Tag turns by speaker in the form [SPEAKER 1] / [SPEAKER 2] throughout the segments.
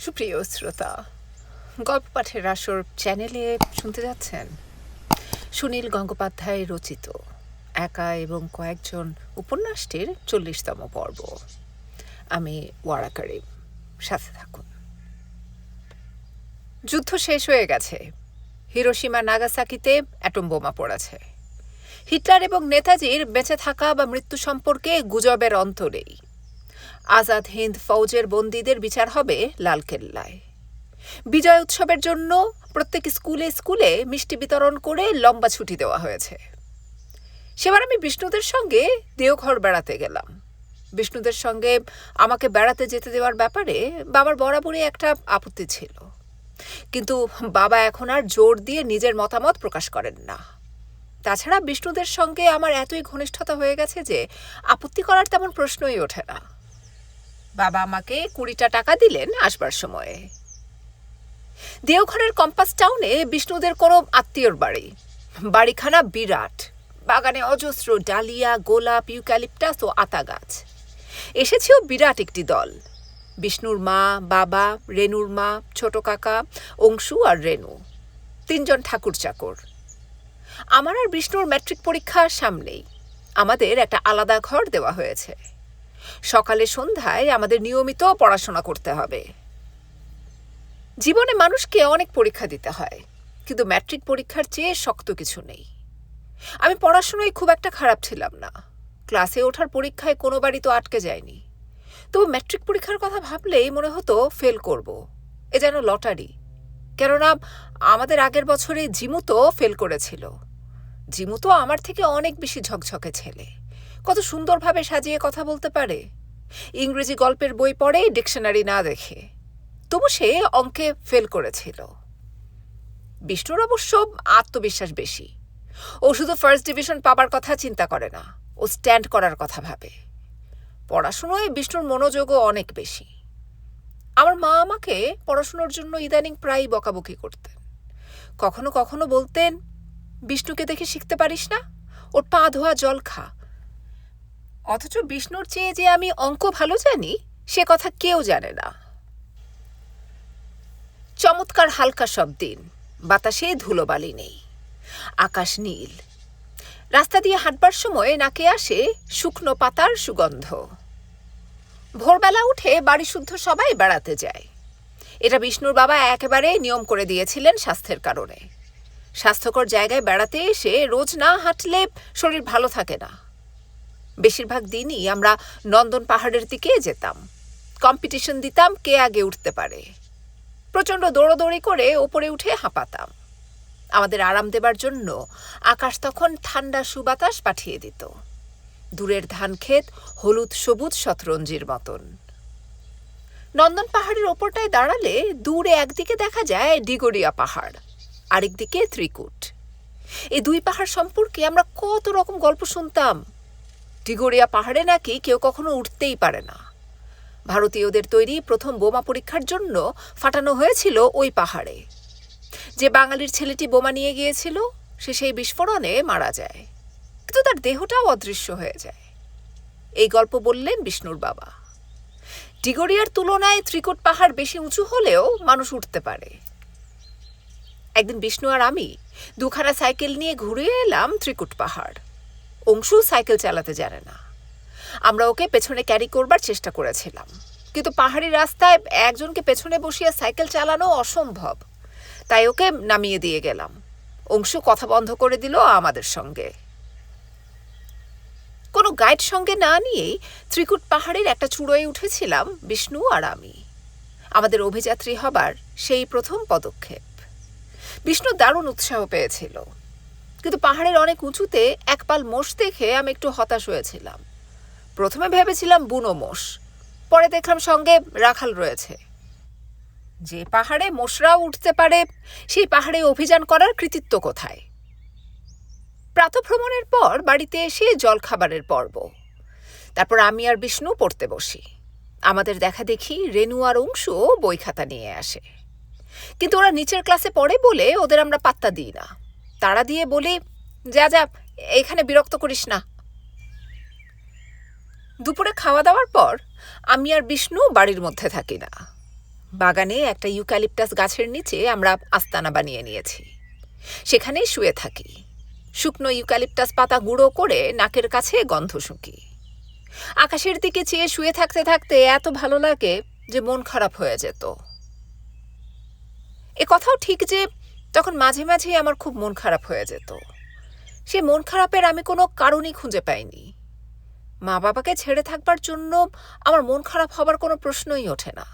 [SPEAKER 1] সুপ্রিয় শ্রোতা, গল্প পাঠের আসর চ্যানেলে শুনতে যাচ্ছেন সুনীল গঙ্গোপাধ্যায় রচিত একা এবং কয়েকজন উপন্যাসটির 40তম পর্ব। আমি ওয়ারা করিম, সাথে থাকুন। যুদ্ধ শেষ হয়ে গেছে। হিরোশিমা নাগাসাকিতে অ্যাটম বোমা পড়েছে। হিটলার এবং নেতাজির বেঁচে থাকা বা মৃত্যু সম্পর্কে গুজবের অন্ত নেই। আজাদ হিন্দ ফৌজের বন্দীদের বিচার হবে লালকেল্লায়। বিজয় উৎসবের জন্য প্রত্যেক স্কুলে স্কুলে মিষ্টি বিতরণ করে লম্বা ছুটি দেওয়া হয়েছে। সেবার আমি বিষ্ণুদের সঙ্গে দেওঘর বেড়াতে গেলাম। বিষ্ণুদের সঙ্গে আমাকে বেড়াতে যেতে দেওয়ার ব্যাপারে বাবার বরাবরই একটা আপত্তি ছিল, কিন্তু বাবা এখন আর জোর দিয়ে নিজের মতামত প্রকাশ করেন না। তাছাড়া বিষ্ণুদের সঙ্গে আমার এতই ঘনিষ্ঠতা হয়ে গেছে যে আপত্তি করার তেমন প্রশ্নই ওঠে না। বাবা আমাকে 20টা টাকা দিলেন আসবার সময়ে। দেওঘরের কম্পাস টাউনে বিষ্ণুদের কোনো আত্মীয়র বাড়ি। বাড়িখানা বিরাট, বাগানে অজস্র ডালিয়া, গোলাপ, ইউক্যালিপটাস ও আতা গাছ। এসেছেও বিরাট একটি দল। বিষ্ণুর মা, বাবা, রেনুর মা, ছোট কাকা, অংশু আর রেনু, 3 জন ঠাকুর চাকর। আমার আর বিষ্ণুর ম্যাট্রিক পরীক্ষার সামনেই আমাদের একটা আলাদা ঘর দেওয়া হয়েছে। সকালে সন্ধ্যায় আমাদের নিয়মিত পড়াশোনা করতে হবে। জীবনে মানুষকে অনেক পরীক্ষা দিতে হয়, কিন্তু ম্যাট্রিক পরীক্ষার চেয়ে শক্ত কিছু নেই। আমি পড়াশোনায় খুব একটা খারাপ ছিলাম না। ক্লাসে ওঠার পরীক্ষায় কোনোবারই তো আটকে যায়নি। তবু ম্যাট্রিক পরীক্ষার কথা ভাবলেই মনে হতো ফেল করব। এ যেন লটারি। কেননা আমাদের আগের বছরে জিমু তো ফেল করেছিল। জিমু তো আমার থেকে অনেক বেশি ঝকঝকে ছেলে। কত সুন্দরভাবে সাজিয়ে কথা বলতে পারে। ইংরেজি গল্পের বই পড়ে ডিকশনারি না দেখে। তবু সে অঙ্কে ফেল করেছিল। বিষ্ণুর অবশ্য আত্মবিশ্বাস বেশি। ও শুধু ফার্স্ট ডিভিশন পাবার কথা চিন্তা করে না, ও স্ট্যান্ড করার কথা ভাবে। পড়াশুনোয় বিষ্ণুর মনোযোগও অনেক বেশি। আমার মা আমাকে পড়াশুনোর জন্য ইদানিং প্রায়ই বকাবকি করতেন। কখনো কখনো বলতেন, বিষ্ণুকে দেখে শিখতে পারিস না, ওর পা ধোয়া জল খা। অথচ বিষ্ণুর চেয়ে যে আমি অঙ্ক ভালো জানি সে কথা কেউ জানে না। চমৎকার হালকা সব দিন, বাতাসে ধুলোবালি নেই, আকাশ নীল। রাস্তা দিয়ে হাঁটবার সময় নাকে আসে শুকনো পাতার সুগন্ধ। ভোরবেলা উঠে বাড়ি শুদ্ধ সবাই বেড়াতে যায়। এটা বিষ্ণুর বাবা একেবারে নিয়ম করে দিয়েছিলেন স্বাস্থ্যের কারণে। স্বাস্থ্যকর জায়গায় বেড়াতে এসে রোজ না হাঁটলে শরীর ভালো থাকে না। বেশিরভাগ দিনই আমরা নন্দন পাহাড়ের দিকে যেতাম। কম্পিটিশন দিতাম কে আগে উঠতে পারে। প্রচণ্ড দৌড়দৌড়ি করে ওপরে উঠে হাঁপাতাম। আমাদের আরাম দেবার জন্য আকাশ তখন ঠান্ডা সুবাতাস পাঠিয়ে দিত। দূরের ধানক্ষেত হলুদ সবুজ শতরঞ্জির মতন। নন্দন পাহাড়ের ওপরটায় দাঁড়ালে দূরে একদিকে দেখা যায় ডিগোরিয়া পাহাড়, আরেকদিকে ত্রিকুট। এই 2 পাহাড় সম্পর্কে আমরা কত রকম গল্প শুনতাম। ডিগোরিয়া পাহাড়ে নাকি কেউ কখনো উঠতেই পারে না। ভারতীয়দের তৈরি প্রথম বোমা পরীক্ষার জন্য ফাটানো হয়েছিল ওই পাহাড়ে। যে বাঙালির ছেলেটি বোমা নিয়ে গিয়েছিল সে সেই বিস্ফোরণে মারা যায়, কিন্তু তার দেহটাও অদৃশ্য হয়ে যায়। এই গল্প বললেন বিষ্ণুর বাবা। ডিগোরিয়ার তুলনায় ত্রিকুট পাহাড় বেশি উঁচু হলেও মানুষ উঠতে পারে। একদিন বিষ্ণু আর আমি 2খানা সাইকেল নিয়ে ঘুরে এলাম ত্রিকুট পাহাড়। অংশু সাইকেল চালাতে জানে না। আমরা ওকে পেছনে ক্যারি করবার চেষ্টা করেছিলাম, কিন্তু পাহাড়ি রাস্তায় একজনকে পেছনে বসিয়ে সাইকেল চালানো অসম্ভব। তাই ওকে নামিয়ে দিয়ে গেলাম। অংশু কথা বন্ধ করে দিল আমাদের সঙ্গে। কোনো গাইড সঙ্গে না নিয়েই ত্রিকুট পাহাড়ের একটা চূড়োয় উঠেছিলাম বিষ্ণু আর আমি। আমাদের অভিযাত্রী হবার সেই প্রথম পদক্ষেপ। বিষ্ণু দারুণ উৎসাহ পেয়েছিল, কিন্তু পাহাড়ের অনেক উঁচুতে এক পাল মোষ দেখে আমি একটু হতাশ হয়েছিলাম। প্রথমে ভেবেছিলাম বুনো মোষ, পরে দেখলাম সঙ্গে রাখাল রয়েছে। যে পাহাড়ে মোষরাও উঠতে পারে সেই পাহাড়ে অভিযান করার কৃতিত্ব কোথায়? প্রাতঃভ্রমণের পর বাড়িতে এসে জলখাবারের পর্ব। তারপর আমি আর বিষ্ণু পড়তে বসি। আমাদের দেখা দেখি রেনু আর অংশু বই খাতা নিয়ে আসে, কিন্তু ওরা নিচের ক্লাসে পড়ে বলে ওদের আমরা পাত্তা দিই না। তাড়া দিয়ে বলি, যা যা, এখানে বিরক্ত করিস না। দুপুরে খাওয়া দাওয়ার পর আমি আর বিষ্ণু বাড়ির মধ্যে থাকি না। বাগানে একটা ইউক্যালিপটাস গাছের নিচে আমরা আস্তানা বানিয়ে নিয়েছি। সেখানেই শুয়ে থাকি। শুকনো ইউক্যালিপটাস পাতা গুঁড়ো করে নাকের কাছে গন্ধ শুঁকি। আকাশের দিকে চেয়ে শুয়ে থাকতে থাকতে এত ভালো লাগে যে মন খারাপ হয়ে যেত। এ কথাও ঠিক যে তখন মাঝে মাঝে আমার খুব মন খারাপ হয়ে যেত। সে মন খারাপের আমি কোনো কারণই খুঁজে পাইনি। মা বাবাকে ছেড়ে থাকবার জন্য আমার মন খারাপ হবার কোনো প্রশ্নই ওঠে না।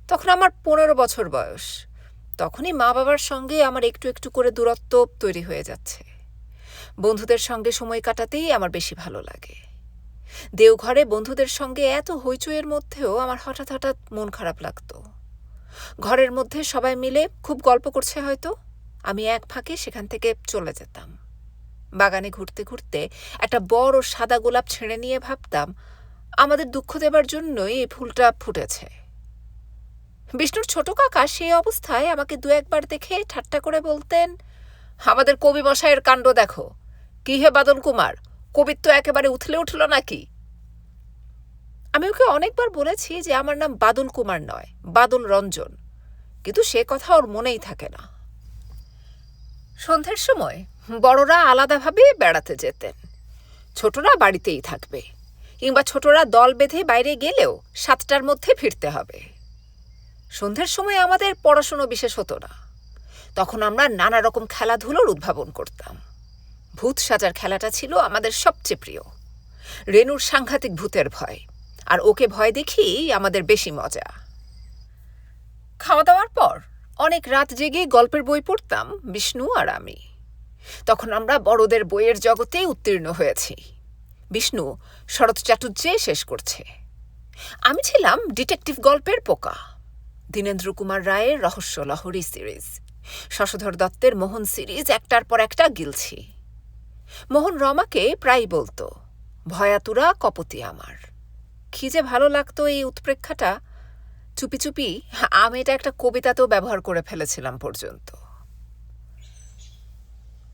[SPEAKER 1] তখন আমার 15 বছর বয়স। তখনই মা বাবার সঙ্গে আমার একটু একটু করে দূরত্ব তৈরি হয়ে যাচ্ছে। বন্ধুদের সঙ্গে সময় কাটাতেই আমার বেশি ভালো লাগে। দেওঘরে বন্ধুদের সঙ্গে এত হইচইয়ের মধ্যেও আমার হঠাৎ হঠাৎ মন খারাপ লাগতো। ঘরের মধ্যে সবাই মিলে খুব গল্প করছে হয়তো, আমি এক ফাঁকে সেখান থেকে চলে যেতাম। বাগানে ঘুরতে ঘুরতে একটা বড় সাদা গোলাপ ছেড়ে নিয়ে ভাবতাম আমাদের দুঃখ দেবার জন্যই এই ফুলটা ফুটেছে। বিষ্ণুর ছোট কাকা সেই অবস্থায় আমাকে 2-1 বার দেখে ঠাট্টা করে বলতেন, আমাদের কবি মশাইয়ের কাণ্ড দেখো, কি হে বাদল কুমার, কবিত্ব একেবারে উথলে উঠল নাকি? আমি ওকে অনেকবার বলেছি যে আমার নাম বাদল কুমার নয়, বাদল রঞ্জন, কিন্তু সে কথা ওর মনেই থাকে না। সন্ধ্যের সময় বড়রা আলাদাভাবে বেড়াতে যেতেন, ছোটরা বাড়িতেই থাকবে, কিংবা ছোটরা দল বেঁধে বাইরে গেলেও 7টার মধ্যে ফিরতে হবে। সন্ধ্যের সময় আমাদের পড়াশুনো বিশেষ হতো না। তখন আমরা নানা রকম খেলাধুলোর উদ্ভাবন করতাম। ভূত সাজার খেলাটা ছিল আমাদের সবচেয়ে প্রিয়। রেনুর সাংঘাতিক ভূতের ভয়, আর ওকে ভয় দেখেই আমাদের বেশি মজা। খাওয়া দাওয়ার পর অনেক রাত জেগে গল্পের বই পড়তাম বিষ্ণু আর আমি। তখন আমরা বড়দের বইয়ের জগতে উত্তীর্ণ হয়েছি। বিষ্ণু শরৎ চাটুর্যে শেষ করছে। আমি ছিলাম ডিটেকটিভ গল্পের পোকা। দীনেন্দ্র কুমার রায়ের রহস্য লহরী সিরিজ, শশধর দত্তের মোহন সিরিজ একটার পর একটা গিলছি। মোহন রমাকে প্রায় বলতো, ভয়াতুরা কপতি আমার। কি যে ভালো লাগতো এই উৎপ্রেক্ষাটা। চুপি চুপি আমি এটা একটা কবিতাতেও ব্যবহার করে ফেলেছিলাম পর্যন্ত।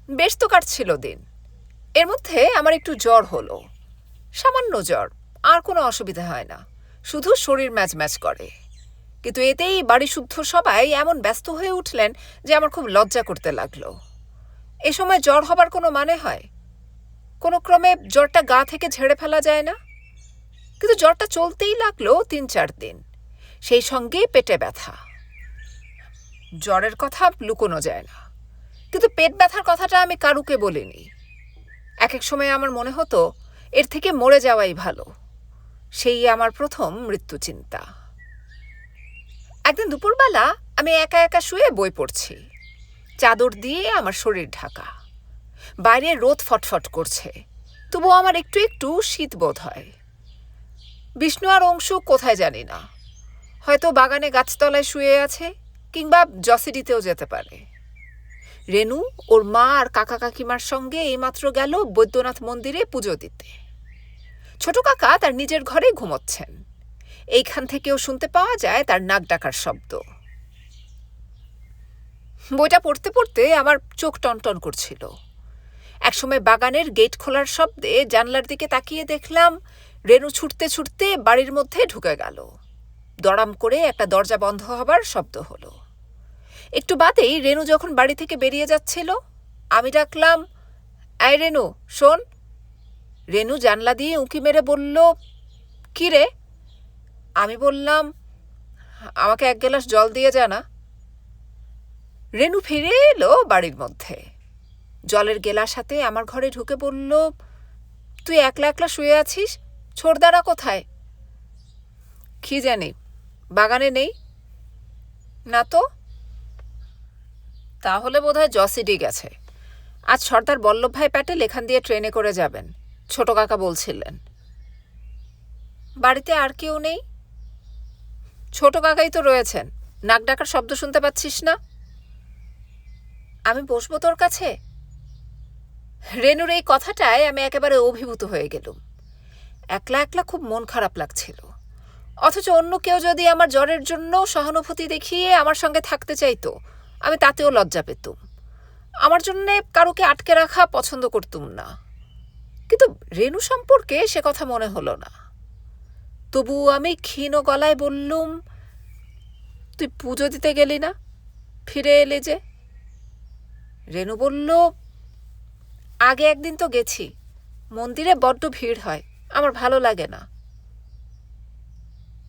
[SPEAKER 1] বেশ তো কাটছিল দিন। এর মধ্যে আমার একটু জ্বর হলো, সামান্য জ্বর, আর কোনো অসুবিধা হয় না, শুধু শরীর ম্যাচ ম্যাচ করে। কিন্তু এতেই বাড়ি শুদ্ধ সবাই এমন ব্যস্ত হয়ে উঠলেন যে আমার খুব লজ্জা করতে লাগলো। এ সময় জ্বর হবার কোনো মানে হয়? কোনো ক্রমে জ্বরটা গা থেকে ঝেড়ে ফেলা যায় না। কিন্তু জ্বরটা চলতেই লাগলো 3-4 দিন, সেই সঙ্গে পেটে ব্যথা। জ্বরের কথা লুকোনো যায় না, কিন্তু পেট ব্যথার কথাটা আমি কারুকে বলিনি। এক এক সময় আমার মনে হতো এর থেকে মরে যাওয়াই ভালো। সেই আমার প্রথম মৃত্যু চিন্তা। একদিন দুপুরবেলা আমি একা একা শুয়ে বই পড়ছি, চাদর দিয়ে আমার শরীর ঢাকা। বাইরে রোদ ফটফট করছে, তবুও আমার একটু একটু শীত বোধ হয়। বিষ্ণু আর অংশু কোথায় জানি না, হয়তো বাগানে গাছতলায় শুয়ে আছে, কিংবা জসিডিতেও যেতে পারে। রেনু ওর মা আর কাকা কাকিমার সঙ্গে এইমাত্র গেল বৈদ্যনাথ মন্দিরে পুজো দিতে। ছোট কাকা তার নিজের ঘরে ঘুমোচ্ছেন। এইখান থেকেও শুনতে পাওয়া যায় তার নাক ডাকার শব্দ। বইটা পড়তে পড়তে আমার চোখ টনটন করছিল। একসময় বাগানের গেট খোলার শব্দে জানলার দিকে তাকিয়ে দেখলাম রেনু ছুটতে ছুটতে বাড়ির মধ্যে ঢুকে গেল। দড়াম করে একটা দরজা বন্ধ হবার শব্দ হলো। একটু বাদেই রেনু যখন বাড়ি থেকে বেরিয়ে যাচ্ছিল, আমি ডাকলাম, এই রেনু শোন। রেনু জানলা দিয়ে উঁকি মেরে বলল, কি রে? আমি বললাম, আমাকে 1 গ্লাস জল দিয়ে যা না। রেনু ফিরে এলো বাড়ির মধ্যে, জলের গেলার সাথে আমার ঘরে ঢুকে বলল, তুই একলা একলা শুয়ে আছিস, ছোড়দারা কোথায়? কি জানি, বাগানে নেই। না তো। তাহলে বোধহয় জসিডি গেছে। আজ সর্দার বল্লভভাই প্যাটেল এখান দিয়ে ট্রেনে করে যাবেন, ছোট কাকা বলছিলেন। বাড়িতে আর কেউ নেই? ছোট কাকাই তো রয়েছেন, নাক ডাকার শব্দ শুনতে পাচ্ছিস না? আমি বসবো তোর কাছে? রেনুর এই কথাটায় আমি একেবারে অভিভূত হয়ে গেলুম। একলা একলা খুব মন খারাপ লাগছিল, অথচ অন্য কেউ যদি আমার জ্বরের জন্য সহানুভূতি দেখিয়ে আমার সঙ্গে থাকতে চাইতো, আমি তাতেও লজ্জা পেতুম। আমার জন্যে কারোকে আটকে রাখা পছন্দ করতুম না। কিন্তু রেনু সম্পর্কে সে কথা মনে হলো না। তবু আমি ক্ষীণ গলায় বললুম, তুই পুজো দিতে গেলি না, ফিরে এলি যে? রেনু বলল, আগে একদিন তো গেছি, মন্দিরে বড্ড ভিড় হয়, আমার ভালো লাগে না।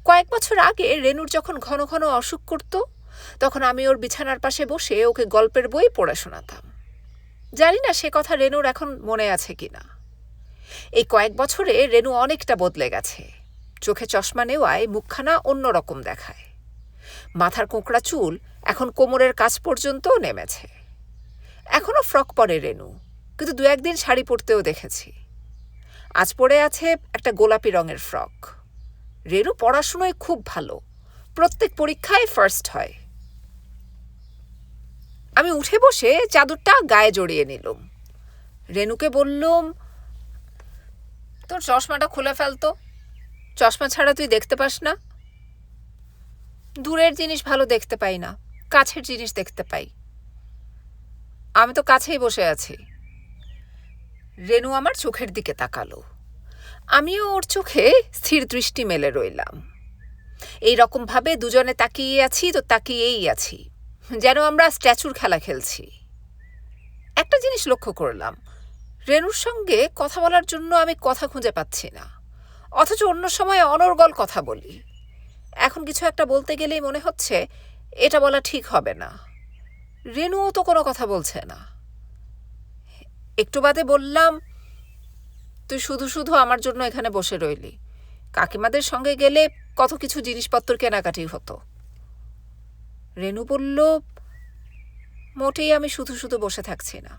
[SPEAKER 1] কয়েক বছর আগে রেনুর যখন ঘন ঘন অসুখ করত, তখন আমি ওর বিছানার পাশে বসে ওকে গল্পের বই পড়ে শোনাতাম। জানি না সে কথা রেনুর এখন মনে আছে কিনা। এই কয়েক বছরে রেনু অনেকটা বদলে গেছে। চোখে চশমা নেওয়ায় মুখখানা অন্যরকম দেখায়। মাথার কোঁকড়া চুল এখন কোমরের কাছ পর্যন্ত নেমেছে। এখনও ফ্রক পরে রেনু, কিন্তু দু একদিন শাড়ি পরতেও দেখেছি। আজ পরে আছে একটা গোলাপি রঙের ফ্রক। রেনু পড়াশুনোয় খুব ভালো, প্রত্যেক পরীক্ষায় ফার্স্ট হয়। আমি উঠে বসে চাদরটা গায়ে জড়িয়ে নিলাম। রেনুকে বললুম, তোর চশমাটা খুলে ফেলতো, চশমা ছাড়া তুই দেখতে পাস না? দূরের জিনিস ভালো দেখতে পাই না, কাছের জিনিস দেখতে পাই। আমি তো কাছেই বসে আছি। রেনু আমার চোখের দিকে তাকালো। আমিও ওর চোখে স্থির দৃষ্টি মেলে রইলাম। এই রকমভাবে দুজনে তাকিয়ে আছি তো তাকিয়েই আছি, যেন আমরা স্ট্যাচুর খেলা খেলছি। একটা জিনিস লক্ষ্য করলাম, রেনুর সঙ্গে কথা বলার জন্য আমি কথা খুঁজে পাচ্ছি না, অথচ অন্য সময় অনর্গল কথা বলি। এখন কিছু একটা বলতে গেলেই মনে হচ্ছে এটা বলা ঠিক হবে না। রেনুও তো কোনো কথা বলছে না। একটু বাদে বললাম, তুই শুধু শুধু আমার জন্য এখানে বসে রইলি, কাকিমাদের সঙ্গে গেলে কত কিছু জিনিসপত্র কেনাকাটি হতো। রেনু বলল, মোটেই আমি শুধু শুধু বসে থাকছি না,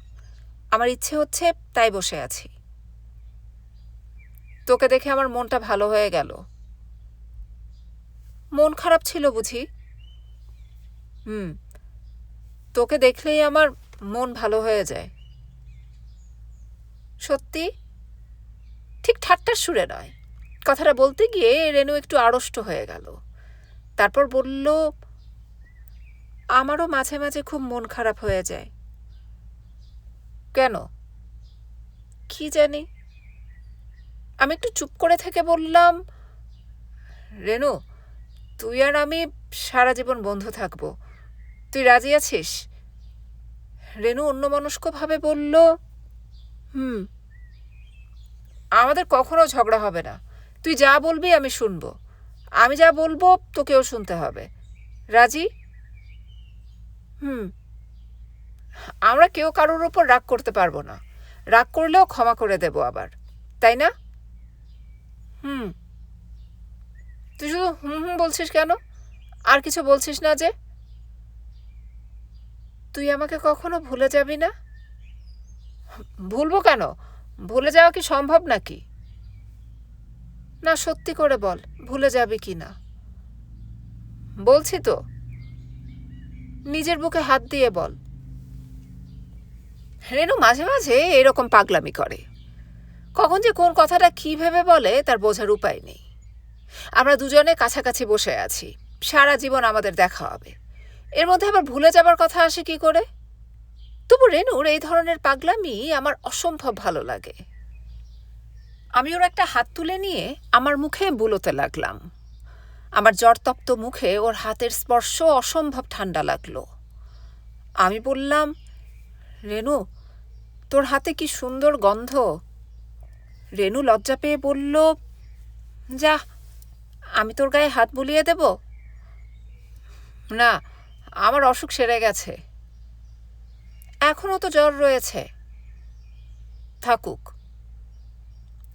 [SPEAKER 1] আমার ইচ্ছে হচ্ছে তাই বসে আছি। তোকে দেখে আমার মনটা ভালো হয়ে গেল। মন খারাপ ছিল বুঝি? তোকে দেখলেই আমার মন ভালো হয়ে যায়। সত্যি? ঠিক ঠাট্টার সুরে নয়। কথাটা বলতে গিয়ে রেনু একটু আড়ষ্ট হয়ে গেল। তারপর বলল, আমারও মাঝে মাঝে খুব মন খারাপ হয়ে যায়। কেন? কি জানি। আমি একটু চুপ করে থেকে বললাম, রেনু, তুই আর আমি সারা জীবন বন্ধু থাকবো, তুই রাজি আছিস? রেনু অন্যমনস্কভাবে বলল, আমাদের কখনো ঝগড়া হবে না, তুই যা বলবি আমি শুনবো, আমি যা বলবো তোকেও শুনতে হবে। রাজি? আমরা কেউ কারোর ওপর রাগ করতে পারবো না, রাগ করলেও ক্ষমা করে দেব আবার, তাই না? তুই শুধু বলছিস কেন? আর কিছু বলছিস না যে? তুই আমাকে কখনো ভুলে যাবি না? ভুলবো কেন? ভুলে যাওয়া কি সম্ভব নাকি? না, সত্যি করে বল, ভুলে যাবি কি না? বলছি তো, নিজের বুকে হাত দিয়ে বল। রেনু মাঝে মাঝে এরকম পাগলামি করে, কখন যে কোন কথাটা কি ভেবে বলে তার বোঝার উপায় নেই। আমরা দুজনে কাছাকাছি বসে আছি, সারা জীবন আমাদের দেখা হবে, এর মধ্যে আবার ভুলে যাবার কথা আসে কি করে? তবু রেনুর এই ধরনের পাগলামি আমার অসম্ভব ভালো লাগে। আমি ওর একটা হাত তুলে নিয়ে আমার মুখে বুলোতে লাগলাম। আমার জ্বরতপ্ত মুখে ওর হাতের স্পর্শ অসম্ভব ঠান্ডা লাগলো। আমি বললাম, রেনু, তোর হাতে কি সুন্দর গন্ধ। রেনু লজ্জা পেয়ে বলল, যা, আমি তোর গায়ে হাত বুলিয়ে দেব? না, আমার অসুখ সেরে গেছে। এখনও তো জ্বর রয়েছে। থাকুক।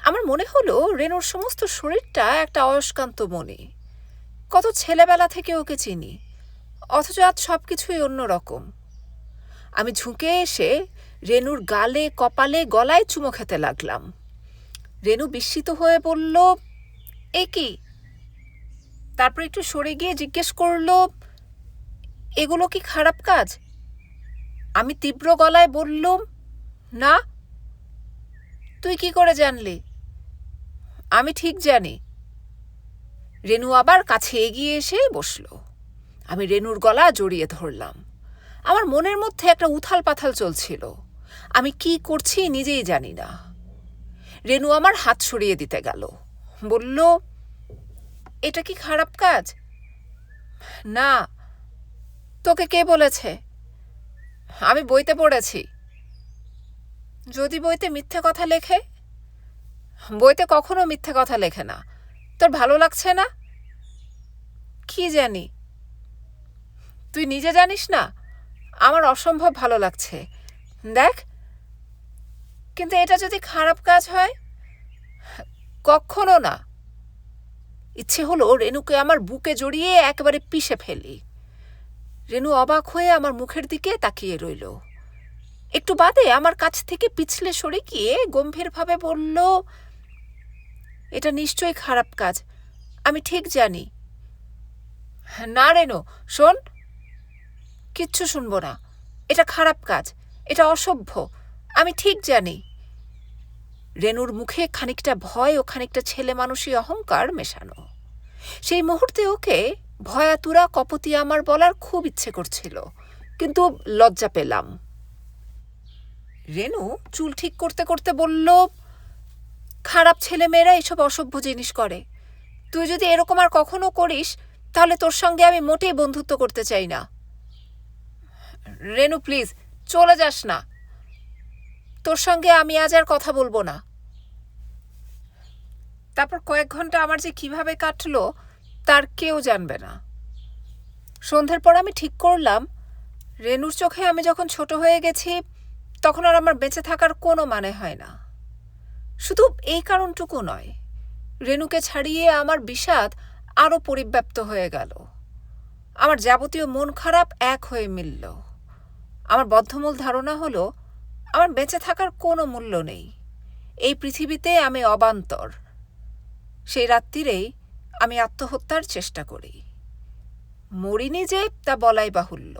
[SPEAKER 1] আমার মনে হলো রেনুর সমস্ত শরীরটা একটা অয়স্কান্ত মণি। কত ছেলেবেলা থেকে ওকে চিনি, অথচ আজ সব কিছুই অন্যরকম। আমি ঝুঁকে এসে রেনুর গালে, কপালে, গলায় চুমো খেতে লাগলাম। রেনু বিস্মিত হয়ে বলল, এ কি? তারপর একটু সরে গিয়ে জিজ্ঞেস করল, এগুলো কি খারাপ কাজ? আমি তীব্র গলায় বললুম, না। তুই কি করে জানলি? আমি ঠিক জানি। রেনু আবার কাছে এগিয়ে এসে বসল। আমি রেনুর গলা জড়িয়ে ধরলাম। আমার মনের মধ্যে একটা উথাল পাথাল চলছিল, আমি কি করছি নিজেই জানি না। রেনু আমার হাত সরিয়ে দিতে গেল, বলল, এটা কি খারাপ কাজ? না, তোকে কে বলেছে? আমি বইতে পড়েছি। যদি বইতে মিথ্যে কথা লেখে? বইতে কখনো মিথ্যে কথা লেখে না। তোর ভালো লাগছে না? কি জানি, তুই নিজে জানিস না। আমার অসম্ভব ভালো লাগছে। দেখ, কিন্তু এটা যদি খারাপ কাজ হয়? কখনো না। ইচ্ছে হলো রেনুকে আমার বুকে জড়িয়ে একেবারে পিষে ফেলি। রেনু অবাক হয়ে আমার মুখের দিকে তাকিয়ে রইল। একটু বাদে আমার কাছ থেকে পিছলে সরে গিয়ে গম্ভীরভাবে বলল, এটা নিশ্চয়ই খারাপ কাজ, আমি ঠিক জানি। না রেনু, শোন। কিচ্ছু শুনবো না। এটা খারাপ কাজ, এটা অসভ্য, আমি ঠিক জানি। রেনুর মুখে খানিকটা ভয় ও খানিকটা ছেলে মানুষই অহংকার মেশানো। সেই মুহূর্তে ওকে ভয়াতুরা কপতি আমার বলার খুব ইচ্ছে করছিল, কিন্তু লজ্জা পেলাম। রেনু চুল ঠিক করতে করতে বলল, খারাপ ছেলেমেয়েরা এসব অসভ্য জিনিস করে। তুই যদি এরকম আর কখনো করিস, তাহলে তোর সঙ্গে আমি মোটেই বন্ধুত্ব করতে চাই না। রেনু প্লিজ, চলে যাস না। তোর সঙ্গে আমি আজ আর কথা বলবো না। তারপর কয়েক ঘন্টা আমার যে কিভাবে কাটলো তার কেউ জানবে না। সন্ধ্যের পর আমি ঠিক করলাম, রেনুর চোখে আমি যখন ছোট হয়ে গেছি, তখন আর আমার বেঁচে থাকার কোনো মানে হয় না। শুধু এই কারণটুকু নয়, রেনুকে ছাড়িয়ে আমার বিষাদ আরও পরিব্যাপ্ত হয়ে গেল। আমার যাবতীয় মন খারাপ এক হয়ে মিলল। আমার বদ্ধমূল ধারণা হলো, আমার বেঁচে থাকার কোনো মূল্য নেই। এই পৃথিবীতে আমি অবান্তর। সেই রাত্রিরেই আমি আত্মহত্যার চেষ্টা করি। মরিনি যে তা বলাই বাহুল্য,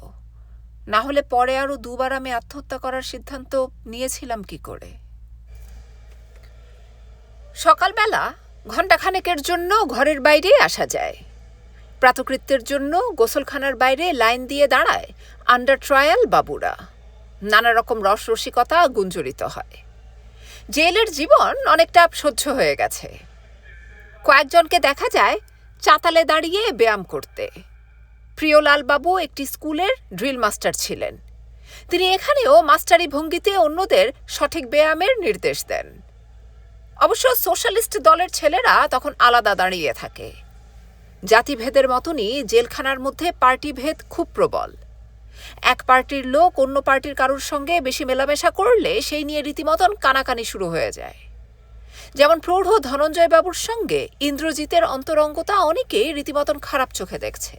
[SPEAKER 1] না হলে পরে আরও দুবার আমি আত্মহত্যা করার সিদ্ধান্ত নিয়েছিলাম কি করে। সকালবেলা ঘণ্টাখানেকের জন্য ঘরের বাইরে আসা যায়। প্রাতকৃত্যের জন্য গোসলখানার বাইরে লাইন দিয়ে দাঁড়ায় আন্ডার ট্রায়াল বাবুরা। নানা রকম রসরসিকতা গুঞ্জরিত হয়। জেলের জীবন অনেকটা সহ্য হয়ে গেছে। কয়েকজনকে দেখা যায় চাতালে দাঁড়িয়ে ব্যায়াম করতে। প্রিয়লালবাবু একটি স্কুলের ড্রিল মাস্টার ছিলেন। তিনি এখানেও মাস্টারি ভঙ্গিতে অন্যদের সঠিক ব্যায়ামের নির্দেশ দেন। অবশ্য সোশ্যালিস্ট দলের ছেলেরা তখন আলাদা দাঁড়িয়ে থাকে। জাতিভেদের মতনই জেলখানার মধ্যে পার্টিভেদ খুব প্রবল। এক পার্টির লোক অন্য পার্টির কারোর সঙ্গে বেশি মেলামেশা করলে সেই নিয়ে রীতিমতন কানাকানি শুরু হয়ে যায়। যেমন প্রৌঢ় ধনঞ্জয়বাবুর সঙ্গে ইন্দ্রজিতের অন্তরঙ্গতা অনেকেই রীতিমতন খারাপ চোখে দেখছে।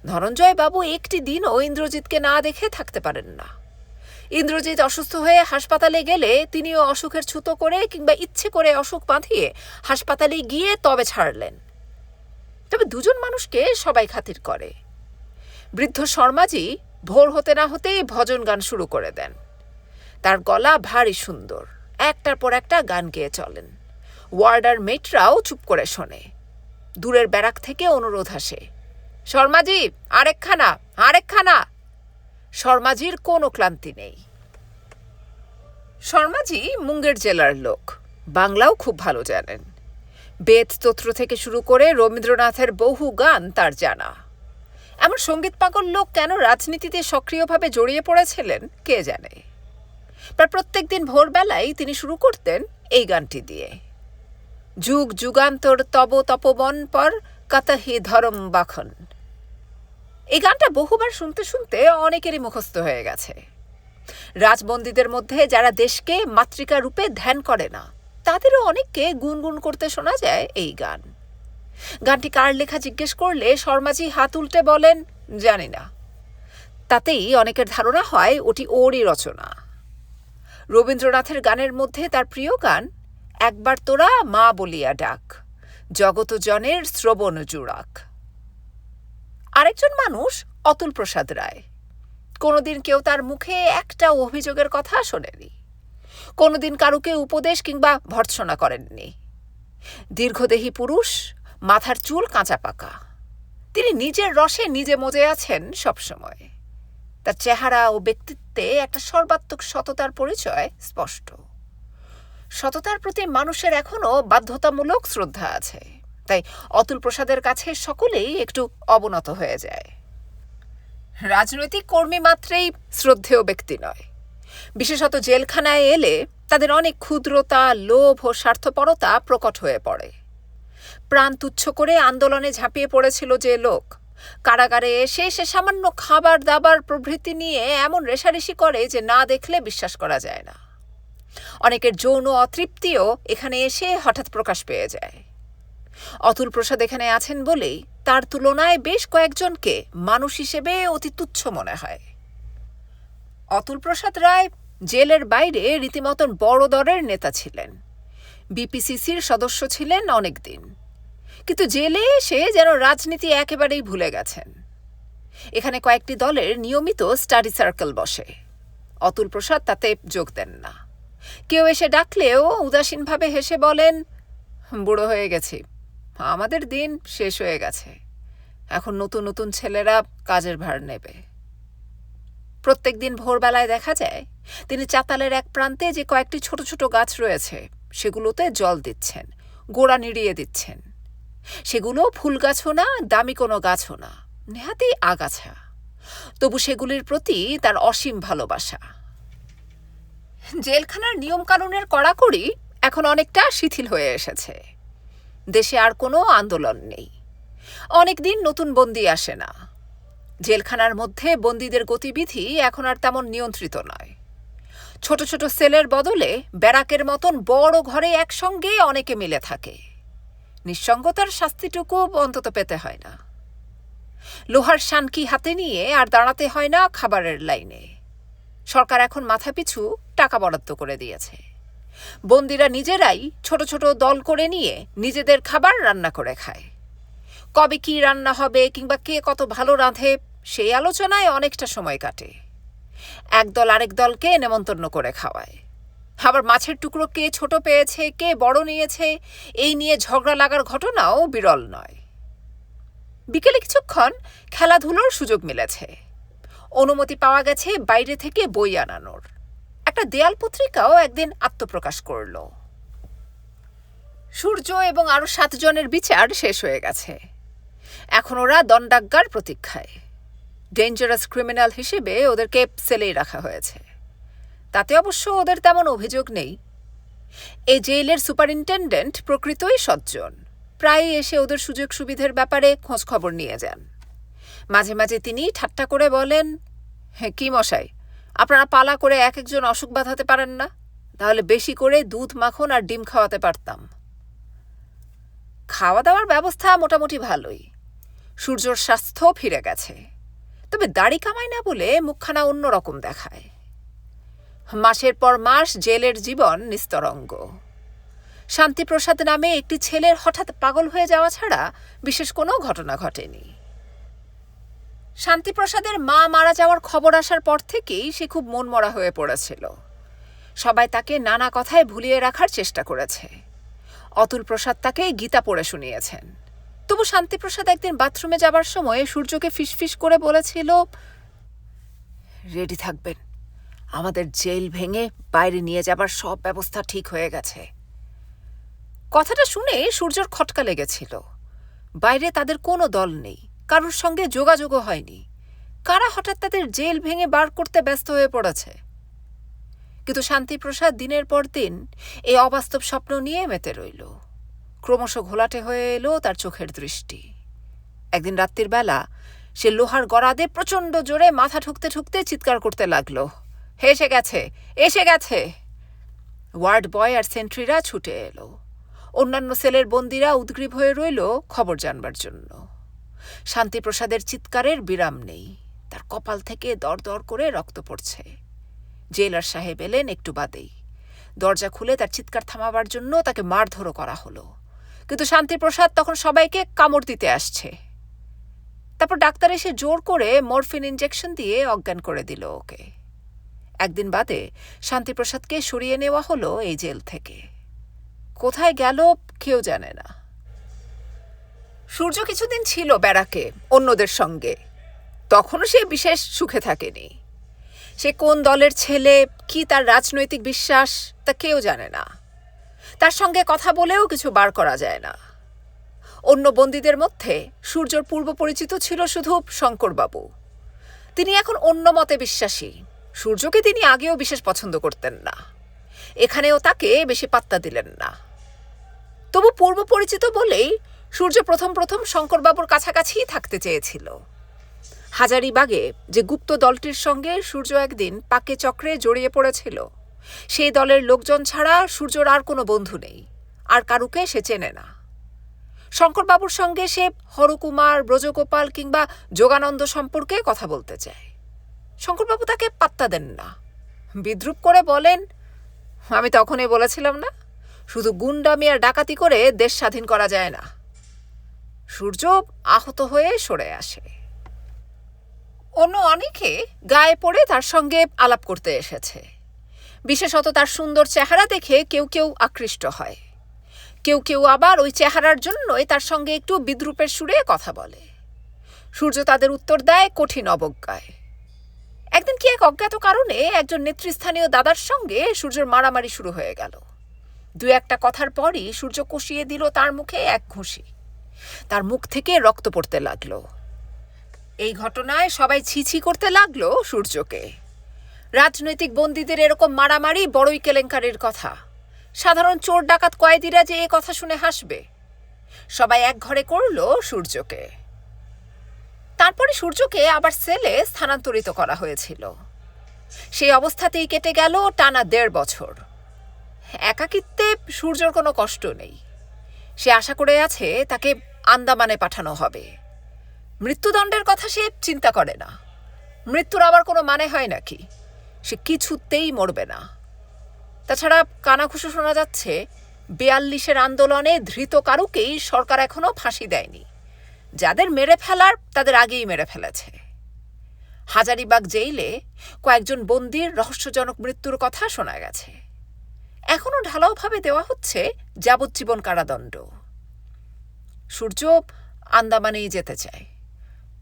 [SPEAKER 1] ধনঞ্জয়বাবু একটি দিনও ইন্দ্রজিৎকে না দেখে থাকতে পারেন না। ইন্দ্রজিৎ অসুস্থ হয়ে হাসপাতালে গেলে তিনিও অসুখের ছুতো করে কিংবা ইচ্ছে করে অসুখ বাঁধিয়ে হাসপাতালে গিয়ে তবে ছাড়লেন। তবে দুজন মানুষকে সবাই খাতির করে। বৃদ্ধ শর্মাজি ভোর হতে না হতেই ভজন গান শুরু করে দেন। তার গলা ভারী সুন্দর, একটার পর একটা গান গেয়ে চলেন। ওয়ার্ডার মেটরাও চুপ করে শোনে। দূরের ব্যারাক থেকে অনুরোধ আসে, শর্মাজি আরেকখানা, আরেকখানা। শর্মাজির কোনো ক্লান্তি নেই। শর্মাজি মুঙ্গের জেলার লোক, বাংলাও খুব ভালো জানেন। বেদ স্তোত্র থেকে শুরু করে রবীন্দ্রনাথের বহু গান তার জানা। এমন সঙ্গীত পাগল লোক কেন রাজনীতিতে সক্রিয়ভাবে জড়িয়ে পড়েছিলেন কে জানে। প্রায় প্রত্যেক দিন ভোরবেলায় তিনি শুরু করতেন এই গানটি দিয়ে, যুগ যুগান্তর তব তপবন পর কাতাহি ধরম বাখন। এই গানটা বহুবার শুনতে শুনতে অনেকেরই মুখস্থ হয়ে গেছে। রাজবন্দীদের মধ্যে যারা দেশকে মাতৃকা রূপে ধ্যান করে না, তাদেরও অনেককে গুনগুন করতে শোনা যায় এই গান। গানটি কার লেখা জিজ্ঞেস করলে শর্মাজি হাত উল্টে বলেন, জানি না। তাতেই অনেকের ধারণা হয় ওটি ওরই রচনা। রবীন্দ্রনাথের গানের মধ্যে তার প্রিয় গান একবার তোরা মা বলিয়া ডাক, জগত জনের শ্রবণ জুড়াক। আরেকজন মানুষ অতুল প্রসাদ রায়। কোনোদিন কেউ তার মুখে একটা অভিযোগের কথা শোনেনি। কোনোদিন কারুকে উপদেশ কিংবা ভর্ৎসনা করেননি। দীর্ঘদেহী পুরুষ, মাথার চুল কাঁচা পাকা। তিনি নিজের রসে নিজে মজে আছেন সবসময়। তার চেহারা ও ব্যক্তিত্বে একটা সর্বাত্মক সততার পরিচয় স্পষ্ট। সততার প্রতি মানুষের এখনো বাধ্যতামূলক শ্রদ্ধা আছে, তাই অতুল প্রসাদের কাছে সকলেই একটু অবনত হয়ে যায়। রাজনৈতিক কর্মী মাত্রেই শ্রদ্ধেয় ব্যক্তি নয়, বিশেষত জেলখানায় এলে তাদের অনেক ক্ষুদ্রতা, লোভ ও স্বার্থপরতা প্রকট হয়ে পড়ে। প্রাণ তুচ্ছ করে আন্দোলনে ঝাঁপিয়ে পড়েছিল যে লোক, কারাগারে এসে সে সামান্য খাবার দাবার প্রভৃতি নিয়ে এমন রেষারেষি করে যে না দেখলে বিশ্বাস করা যায় না। অনেকের যৌন অতৃপ্তিও এখানে এসে হঠাৎ প্রকাশ পেয়ে যায়। অতুল প্রসাদ এখানে আছেন বলেই তার তুলনায় বেশ কয়েকজনকে মানুষ হিসেবে অতি তুচ্ছ মনে হয়। অতুল প্রসাদ রায় জেলের বাইরে রীতিমতন বড় দরের নেতা ছিলেন, বিপিসিসির সদস্য ছিলেন অনেক দিন, কিন্তু জেলে এসে যেন রাজনীতি একেবারেই ভুলে গেছেন। এখানে কয়েকটি দলের নিয়মিত স্টাডি সার্কেল বসে, অতুল প্রসাদ তাতে যোগ দেন না। কেউ এসে ডাকলেও উদাসীনভাবে হেসে বলেন, বুড়ো হয়ে গেছি, আমাদের দিন শেষ হয়ে গেছে, এখন নতুন নতুন ছেলেরা কাজের ভার নেবে। প্রত্যেক দিন ভোরবেলায় দেখা যায় তিনি চাতালের এক প্রান্তে যে কয়েকটি ছোট ছোট গাছ রয়েছে সেগুলোতে জল দিচ্ছেন, গোড়া নিড়িয়ে দিচ্ছেন। সেগুলো ফুল গাছও না, দামি কোনো গাছও না, নেহাতি আগাছা, তবু সেগুলির প্রতি তার অসীম ভালোবাসা। জেলখানার নিয়মকানুনের কড়াকড়ি এখন অনেকটা শিথিল হয়ে এসেছে। দেশে আর কোনো আন্দোলন নেই, অনেকদিন নতুন বন্দী আসে না। জেলখানার মধ্যে বন্দীদের গতিবিধি এখন আর তেমন নিয়ন্ত্রিত নয়। ছোট ছোট সেলের বদলে ব্যারাকের মতন বড় ঘরে একসঙ্গে অনেকে মিলে থাকে। নিঃসঙ্গতার শাস্তিটুকু অন্তত পেতে হয় না। লোহার শানকি হাতে নিয়ে আর দাঁড়াতে হয় না খাবারের লাইনে। সরকার এখন মাথাপিছু টাকা বরাদ্দ করে দিয়েছে। বন্দীরা নিজেরাই ছোট ছোট দল করে নিয়ে নিজেদের খাবার রান্না করে খায়। কবে কি রান্না হবে কিংবা কে কত ভালো রাঁধে সেই আলোচনায় অনেকটা সময় কাটে। একদল আরেক দলকে নেমন্তন্ন করে খাওয়ায়। আবার মাছের টুকরো কে ছোট পেয়েছে, কে বড় নিয়েছে, এই নিয়ে ঝগড়া লাগার ঘটনাও বিরল নয়। বিকেলে কিছুক্ষণ খেলাধুলোর সুযোগ মিলেছে। অনুমতি পাওয়া গেছে বাইরে থেকে বই আনানোর। একটা দেয়াল পত্রিকাও একদিন আত্মপ্রকাশ করল। সূর্য এবং আরো 7 জনের বিচার শেষ হয়ে গেছে। এখন ওরা দণ্ডাজ্ঞার প্রতীক্ষায়। ডেঞ্জারাস ক্রিমিনাল হিসেবে ওদেরকে সেলেই রাখা হয়েছে। তাতে অবশ্য ওদের তেমন অভিযোগ নেই। এই জেলের সুপারিনটেন্ডেন্ট প্রকৃতই সজ্জন, প্রায়ই এসে ওদের সুযোগ সুবিধার ব্যাপারে খোঁজ খবর নিয়ে যান। মাঝে মাঝে তিনি ঠাট্টা করে বলেন, হ্যাঁ কি মশাই, আপনারা পালা করে এক একজন অসুখ বাঁধাতে পারেন না? তাহলে বেশি করে দুধ, মাখন আর ডিম খাওয়াতে পারতাম। খাওয়া দাওয়ার ব্যবস্থা মোটামুটি ভালোই। সূর্যর স্বাস্থ্য ফিরে গেছে, তবে দাড়ি কামায় না বলে মুখখানা অন্যরকম দেখায়। মাসের পর মাস জেলের জীবন নিস্তরঙ্গ। শান্তিপ্রসাদ নামে একটি ছেলের হঠাৎ পাগল হয়ে যাওয়া ছাড়া বিশেষ কোনো ঘটনা ঘটেনি। শান্তিপ্রসাদের মা মারা যাওয়ার খবর আসার পর থেকেই সে খুব মনমরা হয়ে পড়েছিল। সবাই তাকে নানা কথায় ভুলিয়ে রাখার চেষ্টা করেছে। অতুল প্রসাদ তাকে গীতা পড়ে শুনিয়েছেন। তবু শান্তিপ্রসাদ একদিন বাথরুমে যাবার সময় সূর্যকে ফিসফিস করে বলেছিল, রেডি থাকবেন, আমাদের জেল ভেঙে বাইরে নিয়ে যাবার সব ব্যবস্থা ঠিক হয়ে গেছে। কথাটা শুনে সূর্যর খটকা লেগেছিল। বাইরে তাদের কোনো দল নেই, কারোর সঙ্গে যোগাযোগও হয়নি। কারা হঠাৎ তাদের জেল ভেঙে বার করতে ব্যস্ত হয়ে পড়েছে। কিন্তু শান্তিপ্রসাদ দিনের পর দিন এই অবাস্তব স্বপ্ন নিয়ে মেতে রইল। ক্রমশ ঘোলাটে হয়ে এলো তার চোখের দৃষ্টি। একদিন রাত্রির বেলা সে লোহার গরাদে প্রচণ্ড জোরে মাথা ঠুকতে ঠুকতে চিৎকার করতে লাগলো, এসে গেছে, এসে গেছে। ওয়ার্ড বয় আর সেন্ট্রিরা ছুটে এলো। অন্যান্য সেলের বন্দীরা উদ্গ্রীব হয়ে রইল খবর জানবার জন্য। শান্তিপ্রসাদের চিৎকারের বিরাম নেই। তার কপাল থেকে দর দর করে রক্ত পড়ছে। জেলার সাহেব এলেন একটু বাদেই। দরজা খুলে তার চিৎকার থামাবার জন্য তাকে মারধরও করা হলো, কিন্তু শান্তিপ্রসাদ তখন সবাইকে কামড় দিতে আসছে। তারপর ডাক্তার এসে জোর করে মরফিন ইঞ্জেকশন দিয়ে অজ্ঞান করে দিল ওকে। একদিন বাদে শান্তিপ্রসাদকে সরিয়ে নেওয়া হলো এই জেল থেকে। কোথায় গেল কেউ জানে না। সূর্য কিছুদিন ছিল ব্যারাকে অন্যদের সঙ্গে, তখনও সে বিশেষ সুখে থাকেনি। সে কোন দলের ছেলে, কি তার রাজনৈতিক বিশ্বাস, তা কেউ জানে না। তার সঙ্গে কথা বলেও কিছু বার করা যায় না। অন্য বন্দীদের মধ্যে সূর্যর পূর্ব পরিচিত ছিল শুধু শঙ্করবাবু। তিনি এখন অন্য মতে বিশ্বাসী। সূর্যকে তিনি আগেও বিশেষ পছন্দ করতেন না, এখানেও তাকে বেশি পাত্তা দিলেন না। তবু পূর্ব পরিচিত বলেই সূর্য প্রথম প্রথম শঙ্করবাবুর কাছাকাছিই থাকতে চেয়েছিল। হাজারিবাগে যে গুপ্ত দলটির সঙ্গে সূর্য একদিন পাকে চক্রে জড়িয়ে পড়েছিল, সেই দলের লোকজন ছাড়া সূর্যর আর কোনো বন্ধু নেই, আর কারুকে সে চেনে না। শঙ্করবাবুর সঙ্গে সে হরকুমার, ব্রজগোপাল কিংবা যোগানন্দ সম্পর্কে কথা বলতে চায়। শঙ্করবাবু তাকে পাত্তা দেন না, বিদ্রূপ করে বলেন, আমি তখনই বলেছিলাম না, শুধু গুন্ডামি আর ডাকাতি করে দেশ স্বাধীন করা যায় না। সূর্য আহত হয়ে সরে আসে। অন্য অনেকে গায়ে পড়ে তার সঙ্গে আলাপ করতে এসেছে। বিশেষত তার সুন্দর চেহারা দেখে কেউ কেউ আকৃষ্ট হয়, কেউ কেউ আবার ওই চেহারার জন্যই তার সঙ্গে একটু বিদ্রূপের সুরে কথা বলে। সূর্য তাদের উত্তর দেয় কঠিন অবজ্ঞায়। একদিন কি এক অজ্ঞাত কারণে একজন নেতৃস্থানীয় দাদার সঙ্গে সূর্যের মারামারি শুরু হয়ে গেল। দু একটা কথার পরই সূর্য কষিয়ে দিল তার মুখে এক ঘুষি। তার মুখ থেকে রক্ত পড়তে লাগলো। এই ঘটনায় সবাই ছিছি করতে লাগলো সূর্যকে। রাজনৈতিক বন্দীদের এরকম মারামারি বড়ই কেলেঙ্কারির কথা। সাধারণ চোর ডাকাত কয়েদিরা যে এ কথা শুনে হাসবে। সবাই এক ঘরে করল সূর্যকে। তারপরে সূর্যকে আবার সেলে স্থানান্তরিত করা হয়েছিল। সেই অবস্থাতেই কেটে গেল টানা 1.5 বছর। একাকিত্বে সূর্যর কোনো কষ্ট নেই। সে আশা করে আছে তাকে আন্দামানে পাঠানো হবে। মৃত্যুদণ্ডের কথা সে চিন্তা করে না। মৃত্যুর আবার কোনো মানে হয় নাকি? সে কিছুতেই মরবে না। তাছাড়া কানাঘুষো শোনা যাচ্ছে 42-এর আন্দোলনে ধৃত কারুকেই সরকার এখনো ফাঁসি দেয়নি। যাদের মেরে ফেলার তাদের আগেই মেরে ফেলেছে। হাজারিবাগ জেইলে কয়েকজন বন্দীর রহস্যজনক মৃত্যুর কথা শোনা গেছে। এখনো ঢালাওভাবে দেওয়া হচ্ছে যাবজ্জীবন কারাদণ্ড। সূর্য আন্দামানেই যেতে চায়।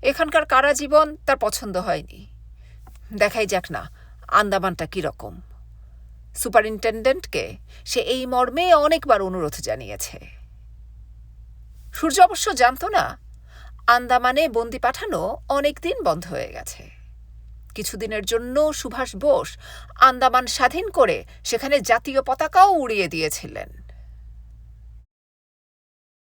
[SPEAKER 1] এখানকার কারাজীবন তার পছন্দ হয়নি। দেখাই যাক না আন্দামানটা কিরকম। সুপারিনটেন্ডেন্টকে সে এই মর্মে অনেকবার অনুরোধ জানিয়েছে। সূর্য অবশ্য জানত না আন্দামানে বন্দি পাঠানো অনেকদিন বন্ধ হয়ে গেছে। কিছুদিনের জন্য সুভাষ বোস আন্দামান স্বাধীন করে সেখানে জাতীয় পতাকাও উড়িয়ে দিয়েছিলেন।